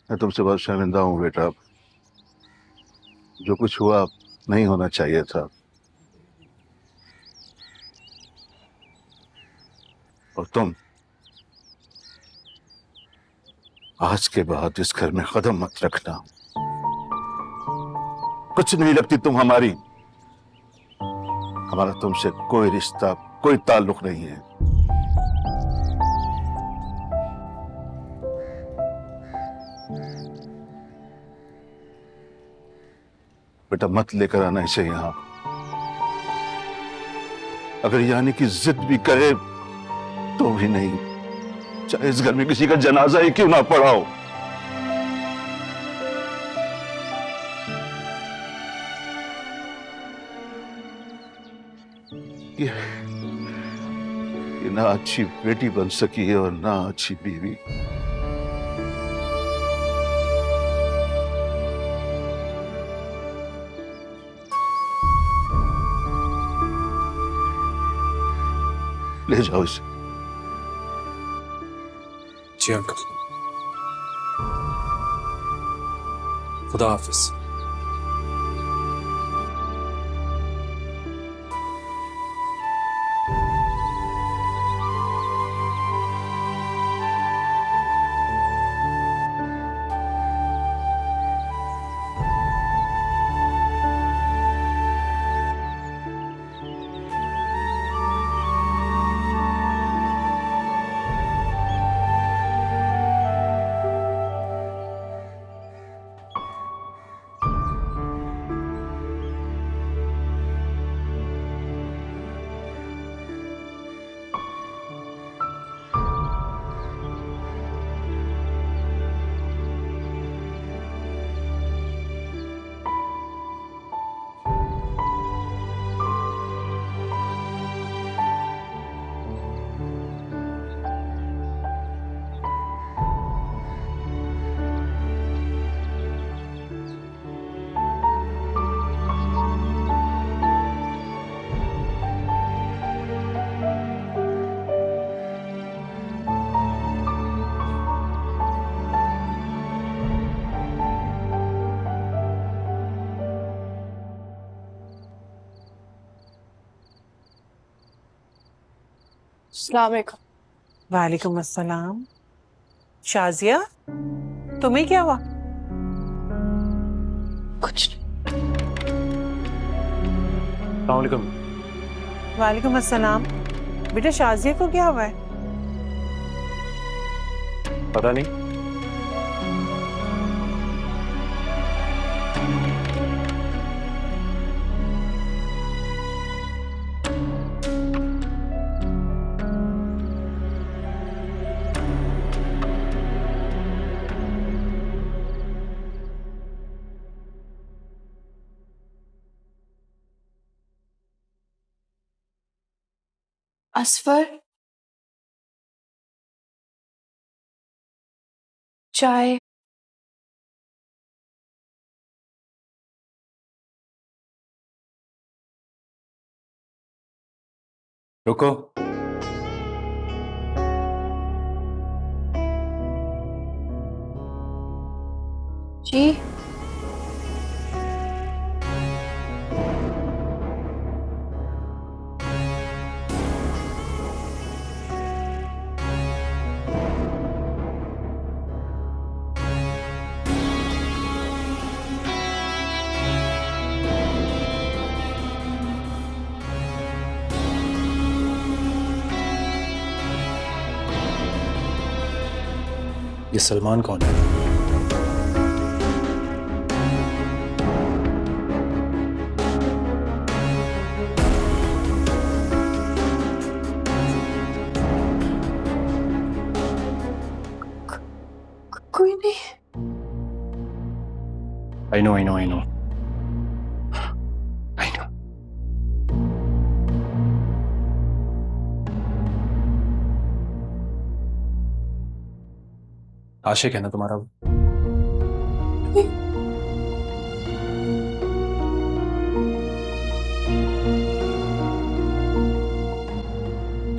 मैं तुमसे बहुत शर्मिंदा हूँ बेटा। जो कुछ हुआ नहीं होना चाहिए था। और तुम आज के बाद इस घर में कदम मत रखना। कुछ नहीं लगती तुम हमारी। हमारा तुमसे कोई रिश्ता, कोई ताल्लुक नहीं है। बेटा मत लेकर आना इसे यहां। अगर यानी कि जिद भी करे तो भी नहीं, चाहे इस घर में किसी का जनाजा ही क्यों ना पड़ा हो। ये, ये ना अच्छी बेटी बन सकी है और ना अच्छी बीवी। ले जाओ इसे। जी अंकल। खुदा हाफिज। अस्सलाम वालेकुम। वालेकुम अस्सलाम। शाजिया, तुम्हें क्या हुआ? कुछ नहीं। अस्सलाम वालेकुम। वालेकुम अस्सलाम। बेटा शाजिया को क्या हुआ है? पता नहीं। असफर, चाय। रुको। जी। ये सलमान कौन है? कोई नहीं। I know I know I know I know. आशिक है ना तुम्हारा वो?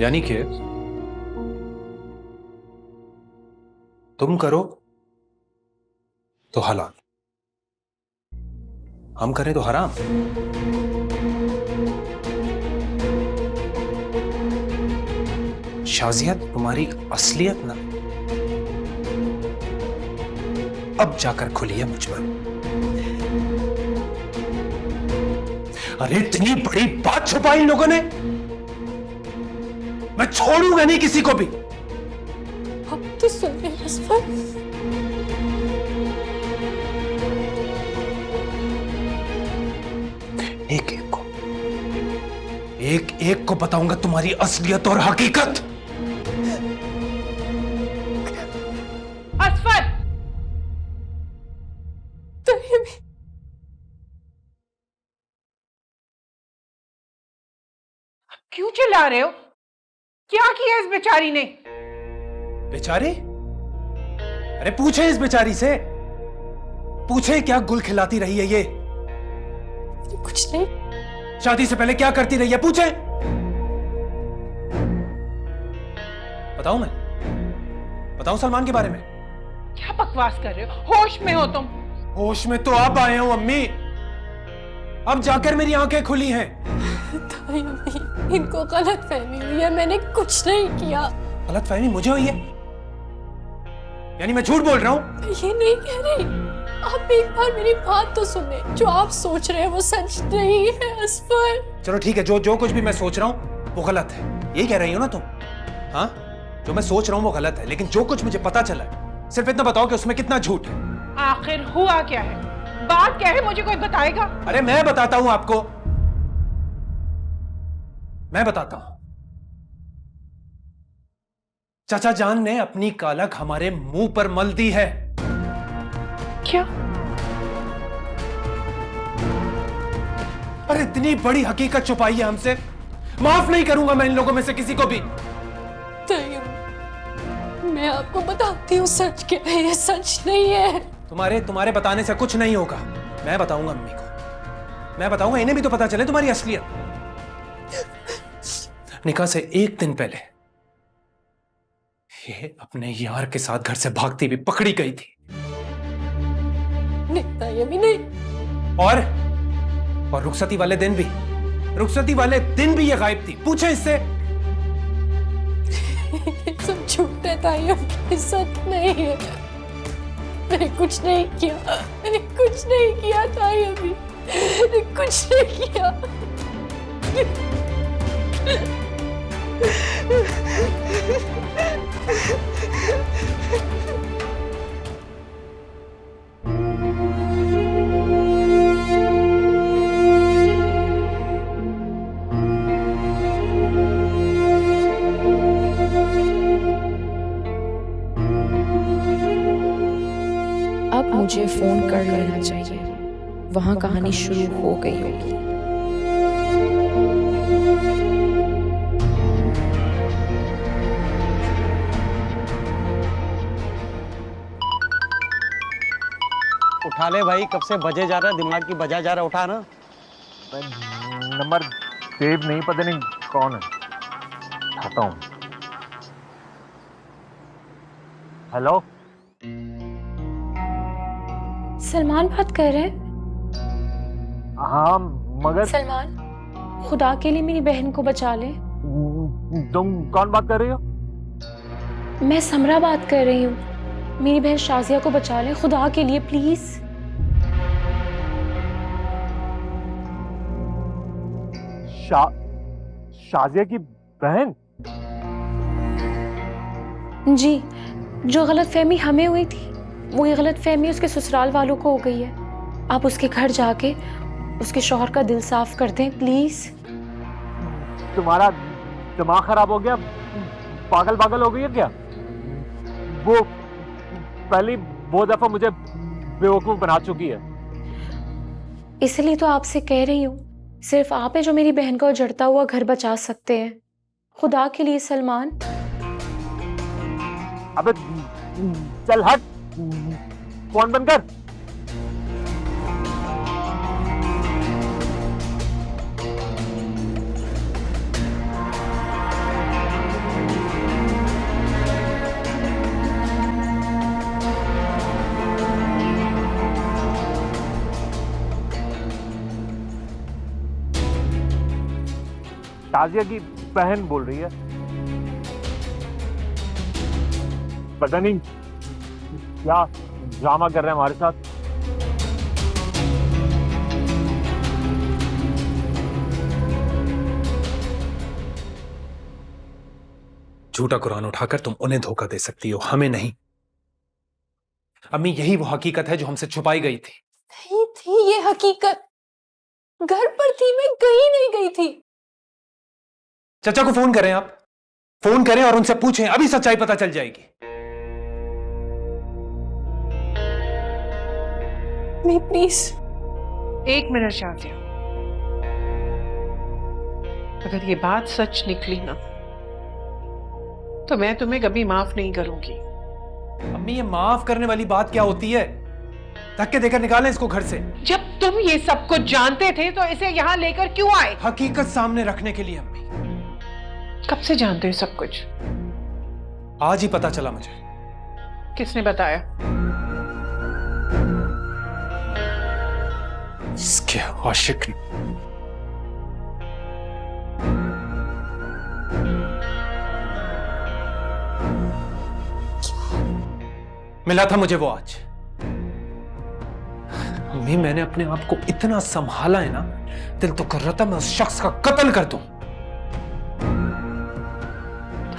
यानी कि तुम करो तो हलाल, हम करें तो हराम। शाजिया, तुम्हारी असलियत ना अब जाकर खुली है मुझ पर। अरे इतनी बड़ी बात छुपाई इन लोगों ने, मैं छोड़ूंगा नहीं किसी को भी। आप तो सुन ले असफर। एक एक को, एक एक को बताऊंगा तुम्हारी असलियत और हकीकत। असफर, तहीमी, क्यों चिल्ला रहे हो? क्या किया इस बेचारी ने? बेचारी? अरे पूछे इस बेचारी से, पूछे क्या गुल खिलाती रही है ये, कुछ नहीं। शादी से पहले क्या करती रही है, पूछे। बताऊं मैं, बताऊं सलमान के बारे में? क्या बकवास कर रहे हो? होश में हो तुम? होश में तो आप आए हो अम्मी, अब जाकर मेरी आंखें खुली हैं। तहीमी, इनको गलत फहमी हुई है, मैंने कुछ नहीं किया। गलत फहमी मुझे हुई है? यानी मैं झूठ बोल रहा हूं? मैं ये नहीं कह रही, आप एक बार मेरी बात तो सुने। जो आप सोच रहे हैं वो सच नहीं है असफर। चलो ठीक है, जो कुछ भी मैं सोच रहा हूं वो गलत है, यही कह रही हो ना तुम? हाँ, जो मैं सोच रहा हूं वो गलत है, लेकिन जो कुछ मुझे पता चला है, सिर्फ इतना बताओ कि उसमें कितना झूठ है। आखिर हुआ क्या है? बात क्या है? मुझे कोई बताएगा? अरे मैं बताता हूं आपको, मैं बताता हूं। चाचा जान ने अपनी कालक हमारे मुंह पर मल दी है। क्या? अरे इतनी बड़ी हकीकत छुपाई है हमसे, माफ नहीं करूंगा मैं इन लोगों में से किसी को भी। तहीमी, मैं आपको बताती हूँ सच क्या है, ये सच नहीं है। तुम्हारे बताने से कुछ नहीं होगा, मैं बताऊंगा अम्मी को, मैं बताऊंगा, इन्हें भी तो पता चले तुम्हारी असलियत। निकाह से एक दिन पहले ये अपने यार के साथ घर से भागती हुई पकड़ी गई थी। नहीं तहीमी, नहीं। और रुखसती वाले दिन भी, रुखसती वाले दिन भी ये गायब थी, पूछे इससे। सब झूठ है तहीमी, सच नहीं है। मैंने कुछ नहीं किया, मैंने कुछ नहीं किया तहीमी, मैंने कुछ नहीं किया। अब मुझे फोन कर लेना चाहिए, वहां कहानी शुरू हो गई होगी। उठा ले भाई, कब से बजे जा रहा है, दिमाग की बजा जा रहा है, उठा ना। नंबर सेव नहीं, पता नहीं कौन है, उठाता हूँ। हेलो, सलमान बात कर रहे हैं? हाँ मगर सलमान, खुदा के लिए मेरी बहन को बचा ले। तुम कौन बात कर रही हो? मैं समरा बात कर रही हूँ, मेरी बहन शाजिया को बचा ले, खुदा के लिए प्लीज। शाजिया की बहन? जी, जो गलत फहमी हमें हुई थी, वही गलत फहमी उसके ससुराल वालों को हो गई है। आप उसके घर जाके उसके शौहर का दिल साफ कर दें प्लीज। तुम्हारा दिमाग खराब हो गया, पागल पागल हो गई है क्या? वो पहली बहुत दफा मुझे बेवकूफ बना चुकी है। इसलिए तो आपसे कह रही हूँ, सिर्फ आप है जो मेरी बहन को उजड़ता हुआ घर बचा सकते हैं। खुदा के लिए सलमान। अबे चल हट, फोन बंद कर। शाजिया की बहन बोल रही है। पता नहीं क्या ड्रामा कर रहे हैं हमारे साथ। झूठा कुरान उठाकर तुम उन्हें धोखा दे सकती हो, हमें नहीं। अम्मी, यही वो हकीकत है जो हमसे छुपाई गई थी। नहीं थी ये हकीकत, घर पर थी, मैं कहीं नहीं गई थी। चाचा को फोन करें, आप फोन करें और उनसे पूछें, अभी सच्चाई पता चल जाएगी। मैं प्लीज। 1 मिनट शाजिया, अगर ये बात सच निकली ना तो मैं तुम्हें कभी माफ नहीं करूंगी। अम्मी, ये माफ करने वाली बात क्या होती है? धक्के देकर निकालें इसको घर से। जब तुम ये सब कुछ जानते थे तो इसे यहाँ लेकर क्यों आए? हकीकत सामने रखने के लिए अम्मी। कब से जानते हो सब कुछ? आज ही पता चला मुझे। किसने बताया? इसके आशिक ने। मिला था मुझे वो आज। अम्मी, मैंने अपने आप को इतना संभाला है ना, दिल तो कर रहा था मैं उस शख्स का कत्ल कर दूं।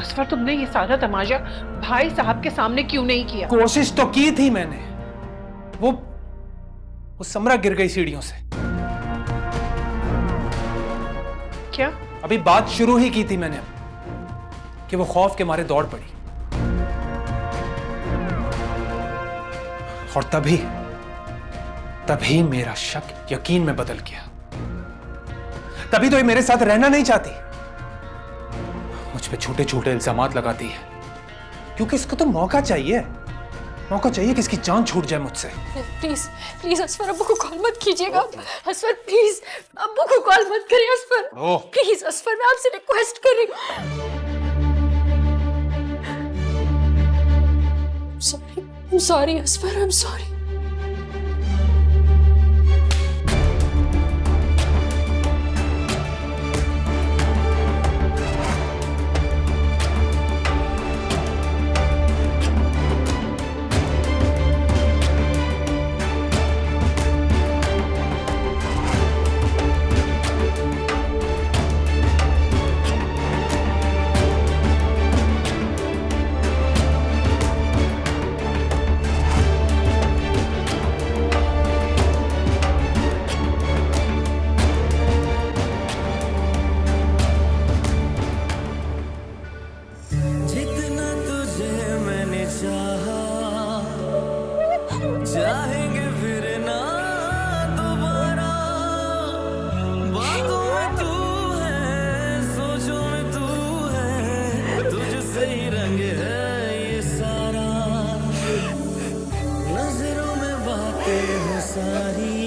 असफर, तुमने ये सारा तमाशा भाई साहब के सामने क्यों नहीं किया? कोशिश तो की थी मैंने। वो समरा गिर गई सीढ़ियों से। क्या? अभी बात शुरू ही की थी मैंने कि वो खौफ के मारे दौड़ पड़ी, और तभी मेरा शक यकीन में बदल गया। तभी तो ये मेरे साथ रहना नहीं चाहती, मुझ पे छोटे छोटे इल्जामात लगाती है, क्योंकि इसको तो मौका चाहिए कि इसकी जान छूट जाए मुझसे। प्लीज प्लीज असफर, अब्बू को कॉल मत कीजिएगा। असफर प्लीज, अब्बू को कॉल मत करिए असफर। प्लीज असफर, मैं आपसे रिक्वेस्ट कर रही हूँ। I'm sorry Asfar, I'm sorry। चाहेंगे फिर ना दोबारा, बातों में तू है, सोचों में तू है, तुझसे ही रंग है ये सारा, नजरों में बातें हैं सारी,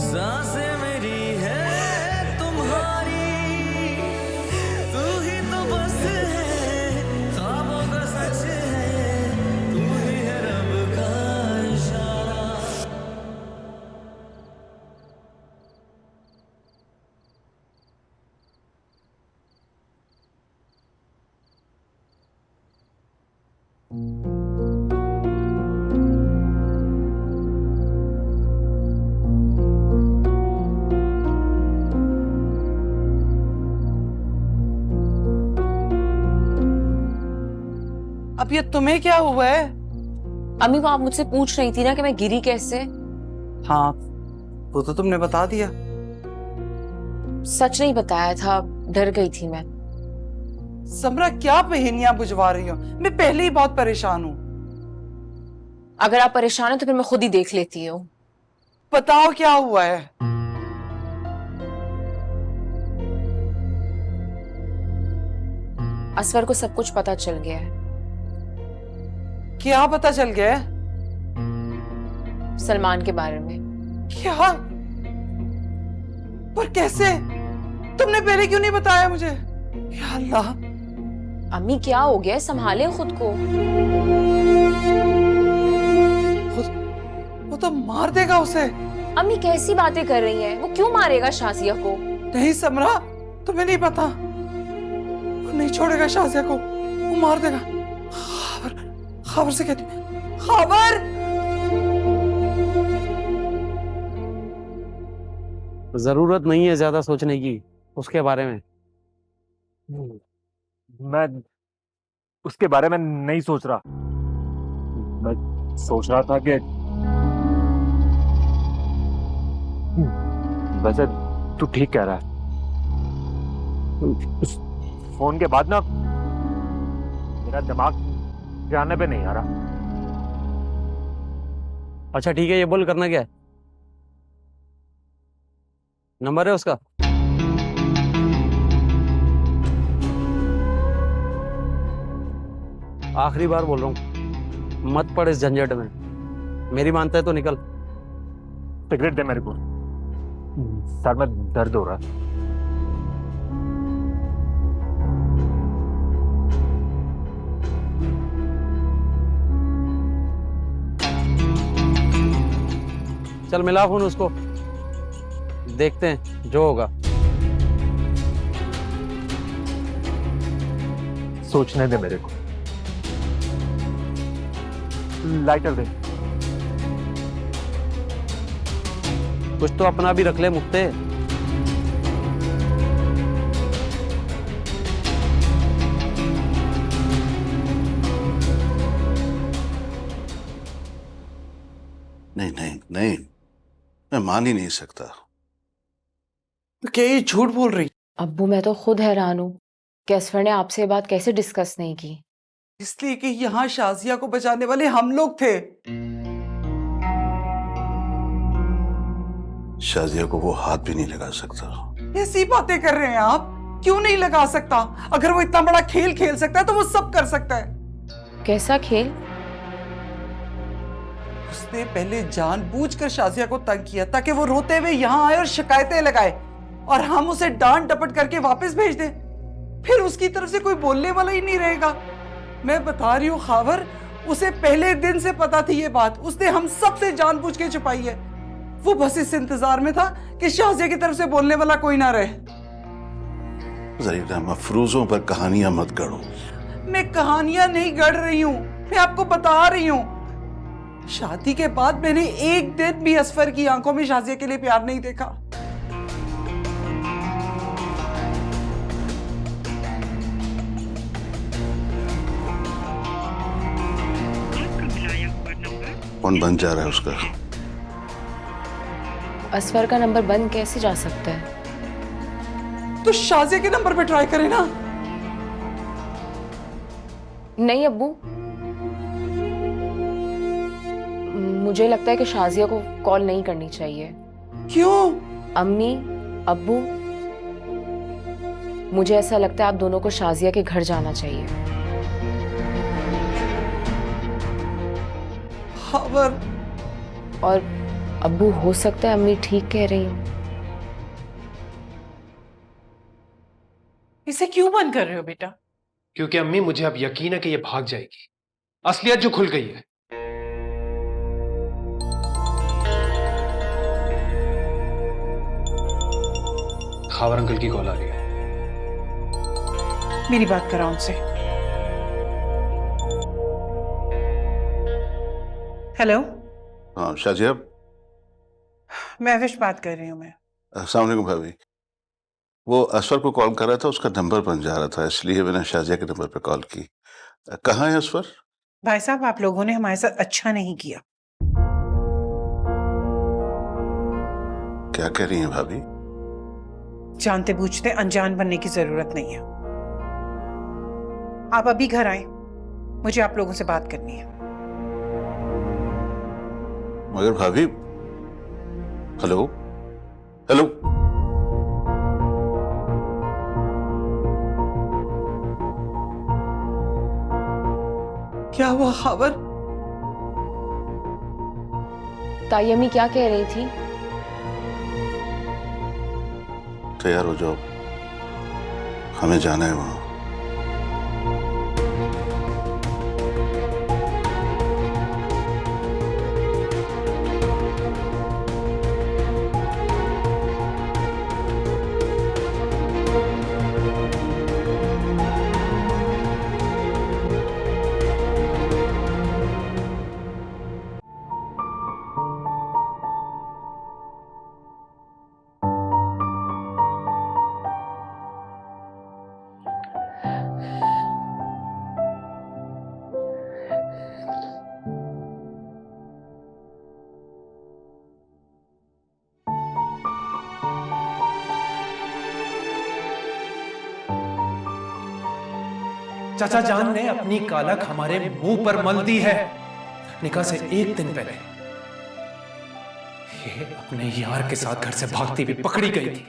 सांसें मेरी है तुम्हारी, तू ही तो बस है, ख्वाबों का सच है, तू ही है रब का इशारा। अब ये तुम्हें क्या हुआ है? अम्मी, वो आप मुझसे पूछ रही थी ना कि मैं गिरी कैसे। हाँ, वो तो तुमने बता दिया। सच नहीं बताया था, डर गई थी मैं। समरा, क्या पहेलियां बुझवा रही हो? मैं पहले ही बहुत परेशान हूँ। अगर आप परेशान हैं तो फिर मैं खुद ही देख लेती हूँ। बताओ क्या हुआ है? असवर को सब कुछ पता चल गया है। क्या पता चल गया है? सलमान के बारे में। क्या? पर कैसे? तुमने पहले क्यों नहीं बताया मुझे? या अल्लाह। अम्मी, क्या हो गया? संभाले खुद को। वो तो मार देगा उसे। अम्मी, कैसी बातें कर रही हैं? वो क्यों मारेगा शाजिया को? नहीं समरा, तुम्हें नहीं पता, वो नहीं छोड़ेगा शाजिया को, वो मार देगा। खबर खबर से कहती, खबर। जरूरत नहीं है ज्यादा सोचने की उसके बारे में। मैं उसके बारे में नहीं सोच रहा। मैं सोच रहा था कि वैसे तू ठीक कह रहा है। उस फोन के बाद ना मेरा दिमाग जाने पे नहीं आ रहा। अच्छा ठीक है, ये बोल करना क्या है? नंबर है उसका? आखिरी बार बोल रहा हूं, मत पड़ इस झंझट में। मेरी मानता है तो निकल। सिगरेट दे मेरे को, सर में दर्द हो रहा है। चल मिला फोन उसको, देखते हैं जो होगा। सोचने दे मेरे को। लाइटर दे। कुछ तो अपना भी रख ले मुक्ते। नहीं नहीं नहीं, मैं मान ही नहीं सकता। तो क्या ये झूठ बोल रही? अब्बू मैं तो खुद हैरान हूँ कि असफर ने आपसे ये बात कैसे डिस्कस नहीं की। इसलिए कि यहाँ शाजिया को बचाने वाले हम लोग थे। शाजिया को वो हाथ भी नहीं लगा सकता। ऐसी बातें कर रहे हैं आप? क्यों नहीं लगा सकता? अगर वो इतना बड़ा खेल खेल सकता है तो वो सब कर सकता है। कैसा खेल? उसने पहले जानबूझकर शाजिया को तंग किया ताकि वो रोते हुए यहाँ आए और शिकायतें लगाए और हम उसे डांट डपट करके वापस भेज दें। फिर उसकी तरफ से कोई बोलने वाला ही नहीं रहेगा। मैं बता रही हूँ खावर, उसे पहले दिन से पता थी ये बात, उसने हम सब से जानबूझ के छुपाई है। वो बस इस इंतजार में था कि शाजिया की तरफ से बोलने वाला कोई ना रहे। जरीना, मफरूजों पर कहानियां मत गढ़ो। मैं कहानियां नहीं गढ़ रही हूँ, मैं आपको बता रही हूँ। शादी के बाद मैंने एक दिन भी असफर की आंखों में शाजिया के लिए प्यार नहीं देखा। फोन बन जा रहा है उसका। असफर का नंबर बंद कैसे जा सकता है? तो शाजिया के नंबर पे ट्राई करें ना। नहीं अब्बू, मुझे लगता है कि शाजिया को कॉल नहीं करनी चाहिए। क्यों? अम्मी, अब्बू, मुझे ऐसा लगता है आप दोनों को शाजिया के घर जाना चाहिए। खबर। और अब्बू हो सकता है अम्मी ठीक कह रही हूँ। इसे क्यों बंद कर रहे हो बेटा? क्योंकि अम्मी मुझे अब यकीन है कि ये भाग जाएगी। असलियत जो खुल गई है। खावर अंकल की कॉल आ रही है। मेरी बात करा उनसे। हेलो, हाँ शाजिया। महविश बात कर रही हूँ मैं। अस्सलाम वालेकुम भाभी। वो असफर को कॉल कर रहा था, उसका नंबर बन जा रहा था, इसलिए मैंने शाजिया के नंबर पे कॉल की। कहाँ है असफर? भाई साहब, आप लोगों ने हमारे साथ अच्छा नहीं किया। क्या कह रही हैं भाभी? जानते बूझते अनजान बनने की जरूरत नहीं है। आप अभी घर आए, मुझे आप लोगों से बात करनी है। मगर भाभी, हेलो हेलो, क्या हुआ खबर? ताई अम्मी क्या कह रही थी? तैयार हो जाओ, हमें जाना है वहां। चाचा जान ने अपनी कालक हमारे मुंह पर मल दी है। निकाह से एक दिन पहले ये अपने यार के साथ घर से भागती हुई पकड़ी गई थी।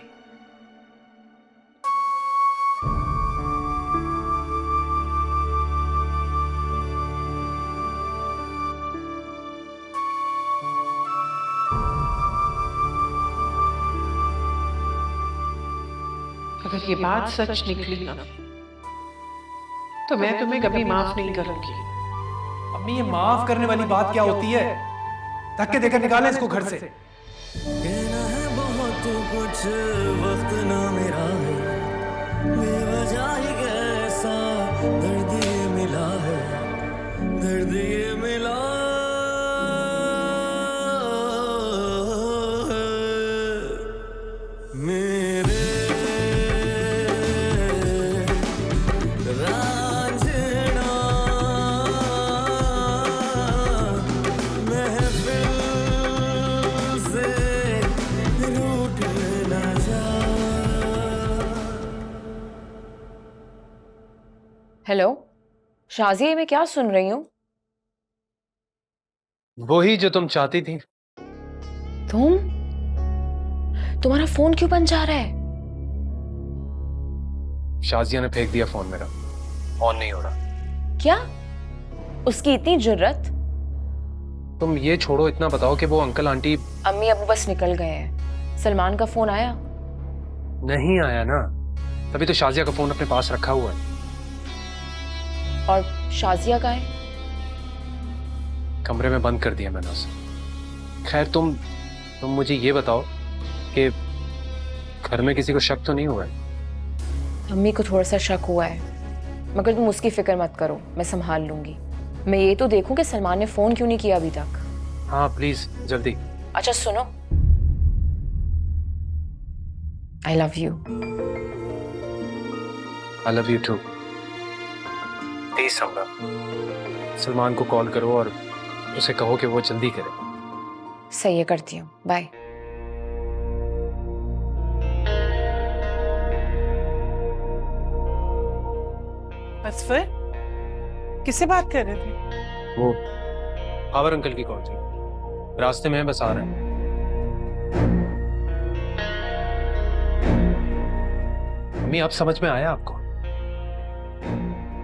अगर ये बात सच निकली ना तो मैं तुम्हें कभी माफ नहीं करूंगी। अम्मी ये माफ करने वाली बात क्या होती है? धक्के देकर निकालें इसको घर से। कहना है बहुत कुछ, वक्त ना मेरा है, बेवजह ही कैसा दर्द ये मिला है, दर्द ये मिला मेरे रांझना महफिल से रूठ ना जा। हेलो शाजिया, मैं क्या सुन रही हूँ? वही जो तुम चाहती थी। तुम्हारा फोन क्यों बंद जा रहा है? शाजिया ने फेंक दिया फोन मेरा, ऑन नहीं हो रहा। क्या उसकी इतनी जुर्रत? तुम ये छोड़ो, इतना बताओ कि वो अंकल आंटी। अम्मी अबू बस निकल गए हैं। सलमान का फोन आया? नहीं आया ना, तभी तो शाजिया का फोन अपने पास रखा हुआ है। और शाजिया का है? कमरे में बंद कर दिया मैंने उसे। खैर तुम मुझे ये बताओ कि घर में किसी को शक तो नहीं हुआ है? अम्मी को थोड़ा सा शक हुआ है, मगर तुम उसकी फिक्र मत करो, मैं संभाल लूंगी। मैं ये तो देखूं कि सलमान ने फोन क्यों नहीं किया अभी तक। हाँ प्लीज जल्दी। अच्छा सुनो, I love you. I love you too. Please Samra, Salman को कॉल करो और उसे कहो कि वो जल्दी करे। सही है, करती हूँ। बाय। बस फिर किससे बात कर रहे थे? वो आवर अंकल की कॉल थी, रास्ते में है, बस आ रहे हैं। अम्मी अब समझ में आया आपको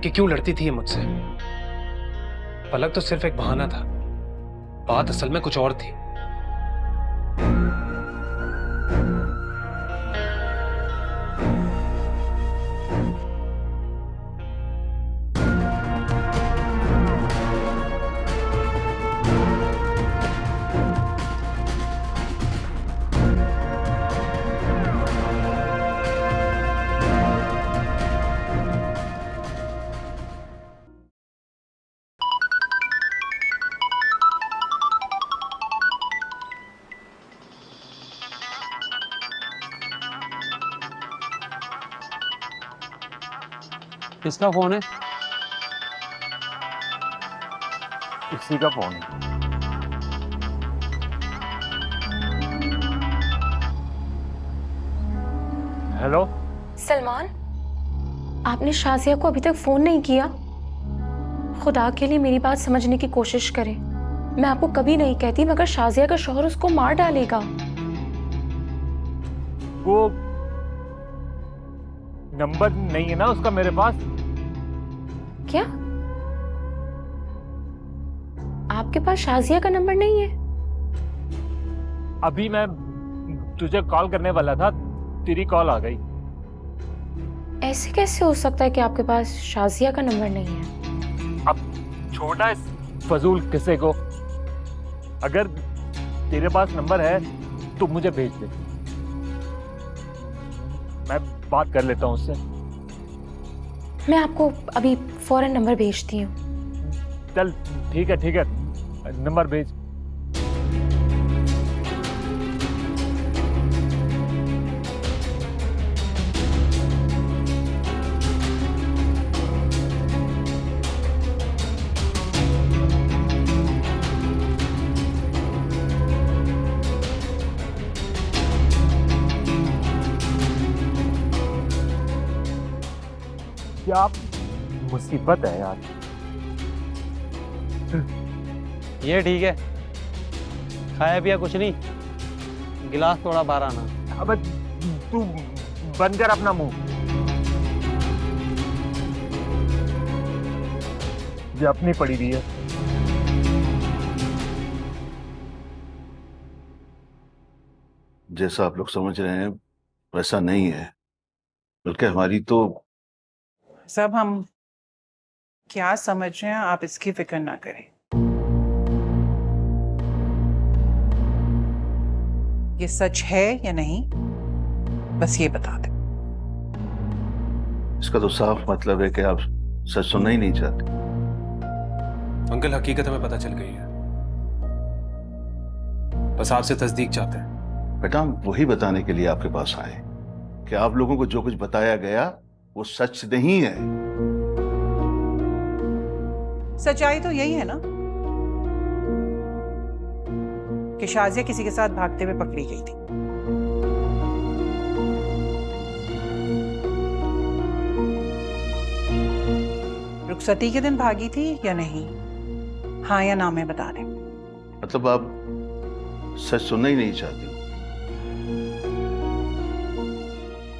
कि क्यों लड़ती थी ये मुझसे? पलक तो सिर्फ एक बहाना था, बात असल में कुछ और थी। किसका फोन है? इसी का फोन है। हेलो सलमान, आपने शाजिया को अभी तक फोन नहीं किया? खुदा के लिए मेरी बात समझने की कोशिश करें। मैं आपको कभी नहीं कहती, मगर शाजिया का शौहर उसको मार डालेगा। वो नंबर नहीं है ना उसका मेरे पास। क्या आपके पास शाजिया का नंबर नहीं है? अभी मैं तुझे कॉल करने वाला था, तेरी कॉल आ गई। ऐसे कैसे हो सकता है कि आपके पास शाजिया का नंबर नहीं है? अब छोटा इस फजूल किस्से को। अगर तेरे पास नंबर है तो मुझे भेज दे, मैं बात कर लेता हूँ उससे। मैं आपको अभी फौरन नंबर भेजती हूँ। चल ठीक है, नंबर भेज। क्या आप मुसीबत है यार। ये ठीक है, खाया पिया कुछ नहीं, गिलास थोड़ा बाहर आना। अब तू बंद कर अपना मुंह। ये अपनी पड़ी हुई है। जैसा आप लोग समझ रहे हैं वैसा नहीं है, बल्कि हमारी तो सब हम क्या समझ रहे हैं आप इसकी फिक्र ना करें। ये सच है या नहीं बस ये बता दें। इसका तो साफ मतलब है कि आप सच सुनना ही नहीं चाहते। अंकल हकीकत हमें पता चल गई है, बस आपसे तस्दीक चाहते हैं। बेटा हम वही बताने के लिए आपके पास आए कि आप लोगों को जो कुछ बताया गया वो सच नहीं है। सच्चाई तो यही है ना कि शाजिया किसी के साथ भागते हुए पकड़ी गई थी। रुखसती के दिन भागी थी या नहीं, हाँ या ना में बता दें। मतलब आप सच सुनना ही नहीं चाहती।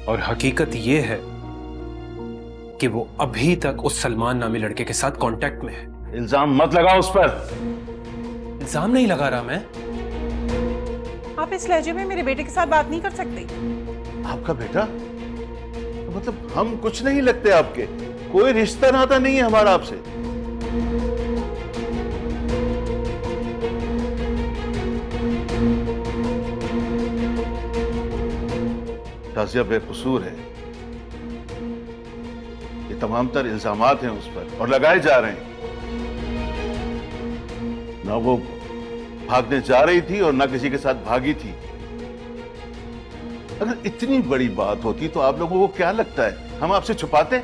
और हकीकत ये है कि वो अभी तक उस सलमान नामी लड़के के साथ कांटेक्ट में है। इल्जाम मत लगाओ उस पर। इल्जाम नहीं लगा रहा मैं। आप इस लहजे में मेरे बेटे के साथ बात नहीं कर सकते। आपका बेटा? मतलब हम कुछ नहीं लगते आपके, कोई रिश्ता नाता नहीं है हमारा आपसे। शाजिया बेकसूर है, ये तमाम तर इल्जामात हैं उस पर और लगाए जा रहे हैं। ना वो भागने जा रही थी और ना किसी के साथ भागी थी। अगर इतनी बड़ी बात होती तो आप लोगों को क्या लगता है हम आपसे छुपाते?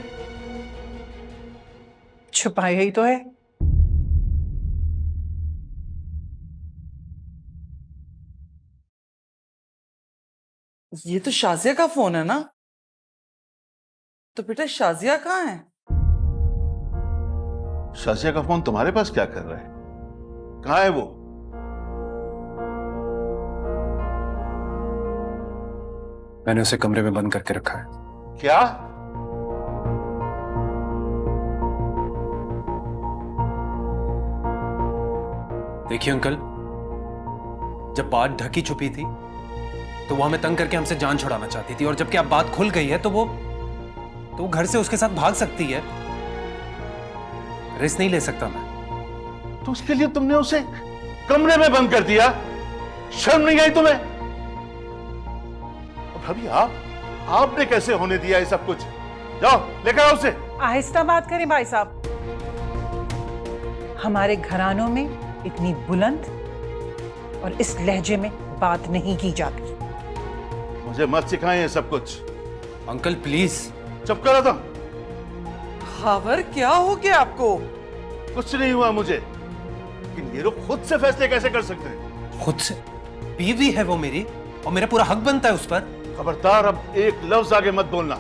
छुपाया ही तो है। ये तो शाजिया का फोन है ना? तो बेटा शाजिया कहाँ है? शाजिया का फोन तुम्हारे पास क्या कर रहा है? कहाँ है वो? मैंने उसे कमरे में बंद करके रखा है। क्या? देखिए अंकल, जब बात ढकी छुपी थी तो वो हमें तंग करके हमसे जान छुड़ाना चाहती थी, और जबकि अब बात खुल गई है तो वो घर से उसके साथ भाग सकती है। रिस्क नहीं ले सकता मैं। तो उसके लिए तुमने उसे कमरे में बंद कर दिया? शर्म नहीं आई तुम्हें? भाभी आपने कैसे होने दिया ये सब कुछ? जाओ लेकर आओ उसे। आहिस्ता बात करें भाई साहब। हमारे घरानों में इतनी बुलंद और इस लहजे में बात नहीं की जाती। मुझे मत सिखाएं ये सब कुछ। Uncle please. चुप करो तुम। हावर क्या हो गया आपको? कुछ नहीं हुआ मुझे, लेकिन ये लोग खुद से फैसले कैसे कर सकते हैं? खुद से? बीवी है वो मेरी और मेरा पूरा हक बनता है उस पर। खबरदार अब एक लफ्ज आगे मत बोलना।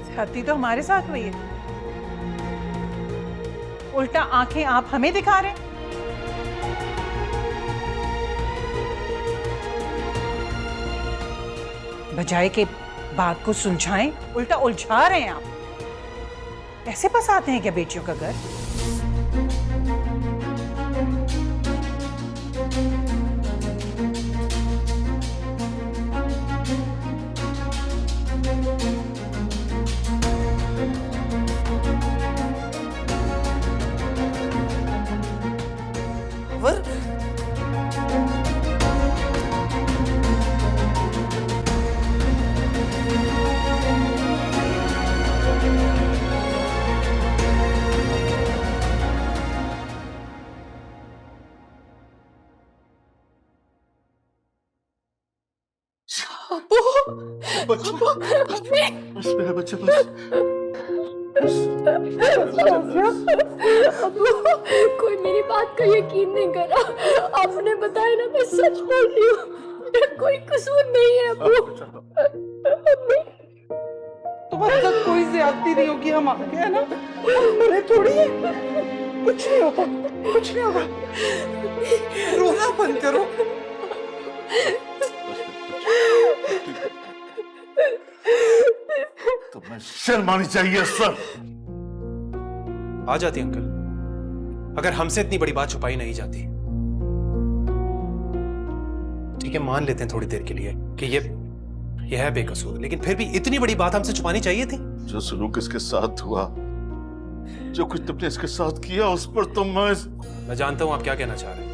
ज्यादती तो हमारे साथ हुई है, उल्टा आंखें आप हमें दिखा रहे हैं। बजाय के बात को सुलझाएं उल्टा उलझा रहे हैं आप। ऐसे फंसाते हैं क्या बेटियों का घर? हावर बस मेरा बच्चा बस। कोई मेरी बात का यकीन नहीं कर रहा। आपने बताया ना, मैं सच बोल रही हूँ। मेरा कोई कसूर नहीं है अब्बू। तुम्हारे साथ कोई ज्यादती नहीं होगी, हम आ गए हैं ना, हम मरे थोड़ी है, कुछ नहीं होता, कुछ नहीं होगा, रोना बंद करो। तुम्हें शर्म आनी चाहिए सर। आ जाती अंकल, अगर हमसे इतनी बड़ी बात छुपाई नहीं जाती। ठीक है, मान लेते हैं थोड़ी देर के लिए कि ये है बेकसूर, लेकिन फिर भी इतनी बड़ी बात हमसे छुपानी चाहिए थी। जो सलूक इसके साथ हुआ, जो कुछ तुमने इसके साथ किया, उस पर तो मैं जानता हूं आप क्या कहना चाह रहे हैं।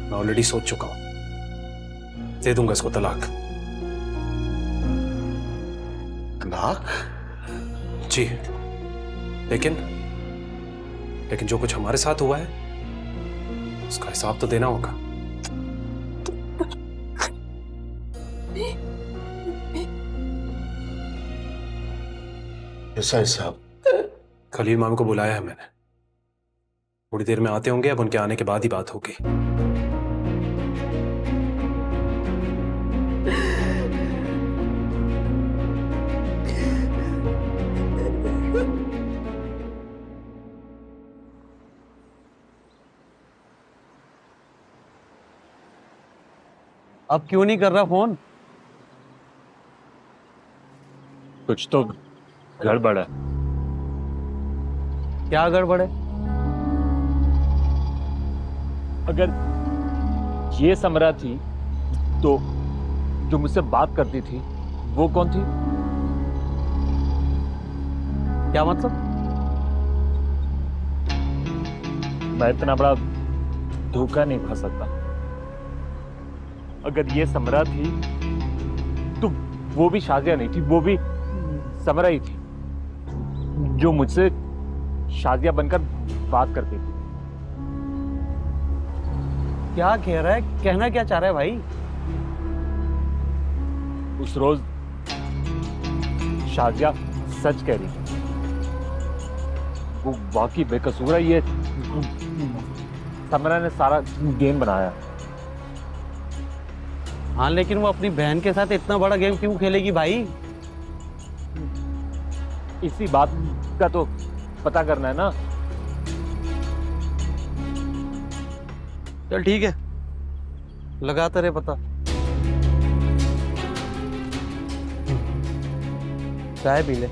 मैं ऑलरेडी सोच चुका हूं, दे दूंगा इसको तलाक। तलाक? जी, लेकिन जो कुछ हमारे साथ हुआ है उसका हिसाब तो देना होगा। ऐसा हिसाब? खलील माम को बुलाया है मैंने, थोड़ी देर में आते होंगे, अब उनके आने के बाद ही बात होगी। अब क्यों नहीं कर रहा फोन? कुछ तो गड़बड़ है। क्या गड़बड़ है? अगर ये समरा थी तो जो मुझसे बात करती थी वो कौन थी? क्या मतलब? मैं इतना बड़ा धोखा नहीं खा सकता। अगर ये समरा थी तो वो भी शाजिया नहीं थी, वो भी समरा ही थी जो मुझसे शाजिया बनकर बात करती थी। क्या कह रहा है? कहना क्या चाह रहा है भाई? उस रोज शाजिया सच कह रही थी, वो वाकई बेकसूर है। ये समरा ने सारा गेम बनाया। हाँ, लेकिन वो अपनी बहन के साथ इतना बड़ा गेम क्यों खेलेगी भाई? इसी बात का तो पता करना है ना। चल ठीक है, लगाता रहे पता। चाय पी ले।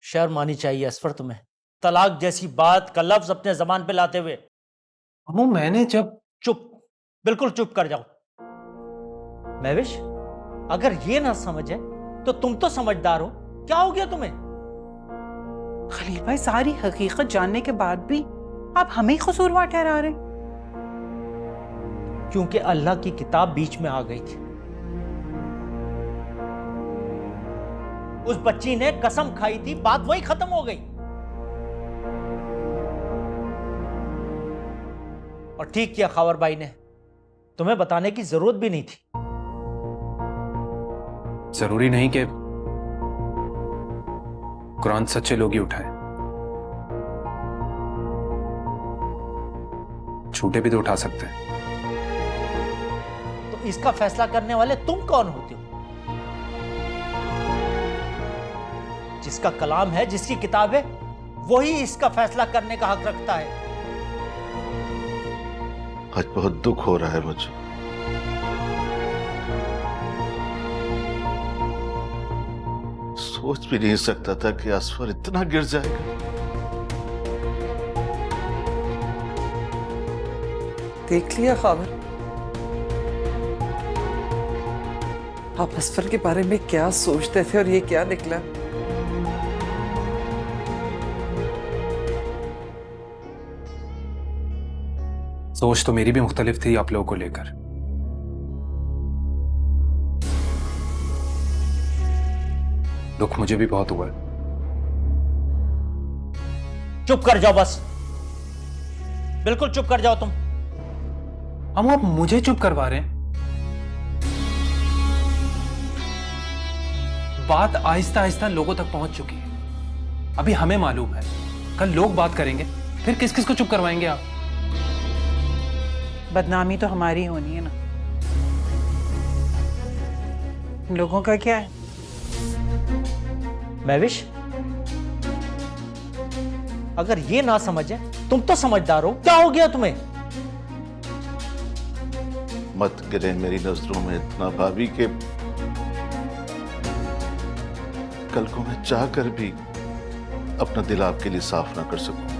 शर्म आनी चाहिए असफर तुम्हें, तलाक जैसी बात का लफ्ज अपने जबान पे लाते हुए। अम्मू, मैंने जब... चुप, बिल्कुल चुप कर जाओ। महविश, अगर ये ना समझे तो तुम तो समझदार हो, क्या हो गया तुम्हें? खलील भाई, सारी हकीकत जानने के बाद भी आप हमें कसूरवार ठहरा रहे हैं। क्योंकि अल्लाह की किताब बीच में आ गई थी। उस बच्ची ने कसम खाई थी, बात वही खत्म हो गई। और ठीक किया खावर भाई ने, तुम्हें बताने की जरूरत भी नहीं थी। जरूरी नहीं कि कुरान सच्चे लोग ही उठाए, झूठे भी तो उठा सकते हैं। तो इसका फैसला करने वाले तुम कौन होते हो? जिसका कलाम है, जिसकी किताब है, वही इसका फैसला करने का हक रखता है। आज बहुत दुख हो रहा है मुझे। सोच भी नहीं सकता था कि असफर इतना गिर जाएगा। देख लिया खावर, आप असफर के बारे में क्या सोचते थे और ये क्या निकला। सोच तो मेरी भी मुख्तलिफ थी आप लोगों को लेकर। दुख मुझे भी बहुत हुआ। चुप कर जाओ बस, बिल्कुल चुप कर जाओ तुम। हम आप मुझे चुप करवा रहे हैं? बात आहिस्ता आहिस्ता लोगों तक पहुंच चुकी है। अभी हमें मालूम है, कल लोग बात करेंगे, फिर किस किस को चुप करवाएंगे आप? बदनामी तो हमारी होनी है ना, लोगों का क्या है? महविश, अगर ये ना समझे, तुम तो समझदार हो, क्या हो गया तुम्हें? मत गिरे मेरी नजरों में इतना भाभी के कल को मैं चाह कर भी अपना दिल आपके लिए साफ ना कर सकूं।